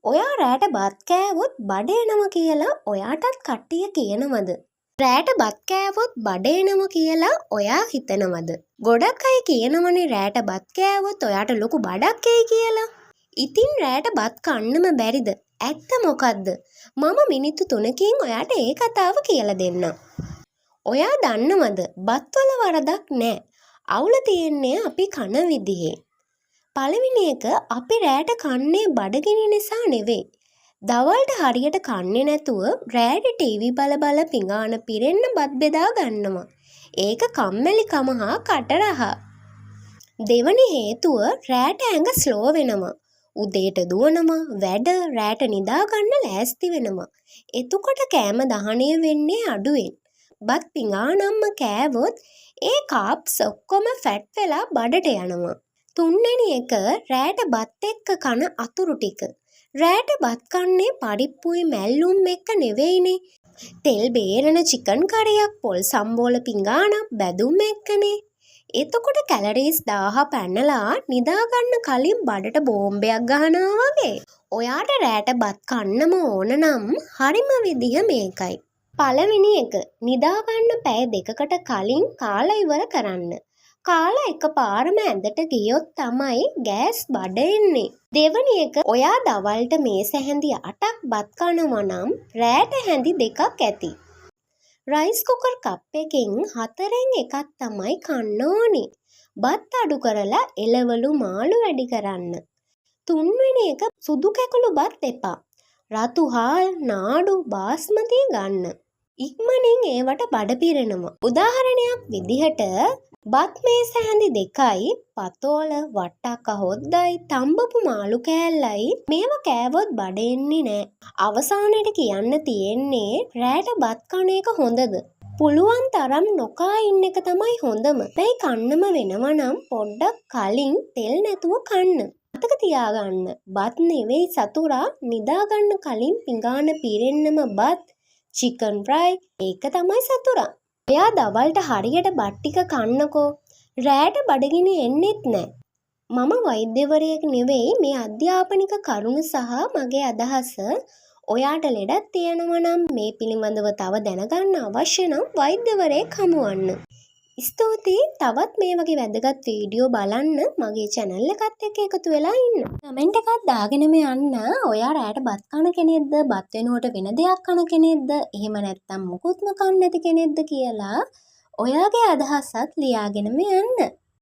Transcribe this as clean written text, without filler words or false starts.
ඔයා රෑට බත් කෑවොත් බඩ එනවා කියලා ඔයාටත් කට්ටිය කියනවද? රෑට බත් කෑවොත් බඩ එනවා කියලා ඔයා හිතනවද? ගොඩක් අය කියනවනේ රෑට බත් කෑවොත් ඔයාට ලොකු බඩක් එයි කියලා. ඉතින් රෑට බත් කන්නම බැරිද? ඇත්ත මොකද්ද? මම මිනිත්තු 3කින් ඔයාට ඒ කතාව කියලා දෙන්නම්. ඔයා දන්නවද බත්වල වරදක් නෑ. අවුල තියෙන්නේ අපි කන විදිහේ. පළවෙනි එක අපි රෑට කන්නේ බඩගිනි නිසා නෙවෙයි. දවල්ට හරියට කන්නේ නැතුව රෑට ටීවී බල පිඟාන පිරෙන්න බත් බෙදා ගන්නවා. ඒක කම්මැලිකම හා කටරහ. දෙවනි හේතුව රෑට ඇඟ ස්ලෝ වෙනවා. උදේට දුවනවා, වැඩ රෑට නිදා ගන්න ලෑස්ති වෙනවා. එතකොට කෑම දහණය වෙන්නේ අඩුවෙන්. බත් පිඟානම්ම කෑවොත් ඒ කාබ්ස් ඔක්කොම ෆැට් වෙලා බඩට යනවා. තුන්වෙනි එක රෑට බත් එක්ක කන අතුරු ටික. රෑට බත් කන්නේ පරිප්පුයි මැල්ලුම් එක්ක නෙවෙයිනේ. තෙල් බේරන චිකන් කරයක්, පොල් සම්බෝල පිඟානක් බැදුම් එක්කනේ. එතකොට කැලරීස් 1000 පැනලා නිදා ගන්න කලින් බඩට බෝම්බයක් ගහනවා වගේ. ඔයාට රෑට බත් කන්නම ඕන නම් හරිම විදිහ මේකයි. පළවෙනි එක නිදා ගන්න පැය 2කට කලින් කාලා ඉවර කරන්න. කාලා එකපාරම ඇඳට ගියොත් තමයි ගෑස් බඩ එන්නේ. දෙවනි එක ඔයා දවල්ට මේස හැඳි 8ක් බත් කනවා නම් රෑට හැඳි 2ක් ඇති. රයිස් කුකර් කප් එකෙන් 4න් එකක් තමයි කන්න ඕනේ. බත් අඩු කරලා එළවලු මාළු වැඩි කරන්න. තුන්වෙනි එක සුදු කැකුළු බත් එපා. රතු හාල්, නාඩු, බාස්මති ගන්න. ඉක්මනින් ඒවට බඩ පිරෙනවා. උදාහරණයක් විදිහට බත් මේස හැඳි 2යි, පතෝල, වට්ටක්ක හොද්දයි, තම්බපු මාළු කෑල්ලයි මේව කෑවොත් බඩ එන්නේ නෑ. අවසානයට කියන්න තියෙන්නේ රෑට බත් කන එක හොඳද? පුළුවන් තරම් නොකා ඉන්න එක තමයි හොඳම. හැබැයි කන්නම වෙනවා නම් පොඩ්ඩක් කලින් තෙල් නැතුව කන්න. මතක තියාගන්න බත් නෙවෙයි සතුරා, නිදා ගන්න කලින් පිඟාන පිරෙන්නම බත්, චිකන් ෆ්‍රයි ඒක තමයි සතුරා. ඔයා දවල්ට හරියට බත් ටික කන්නකෝ. රෑට බඩගිනි එන්නෙත් නෑ. මම වෛද්‍යවරයෙක් නෙවෙයි. මේ අධ්‍යාපනික කරුණු සහ මගේ අදහස ඔයාට ලෙඩක් තියෙනවා නම් මේ පිළිබඳව තව දැනගන්න අවශ්‍ය නම් වෛද්‍යවරයෙක් හමුවන්න. ස්තුතියි. තවත් මේ වගේ වැදගත් වීඩියෝ බලන්න මගේ channel එකත් එක්ක එකතු වෙලා ඉන්න. කමෙන්ට් එකක් දාගෙනම යන්න. ඔයා රෑට බත් කන කෙනෙක්ද? බත් වෙනුවට වෙන දෙයක් කන කෙනෙක්ද? එහෙම නැත්නම් මුකුත්ම කන්නේ නැති කෙනෙක්ද කියලා ඔයාගේ අදහසත් ලියාගෙනම යන්න.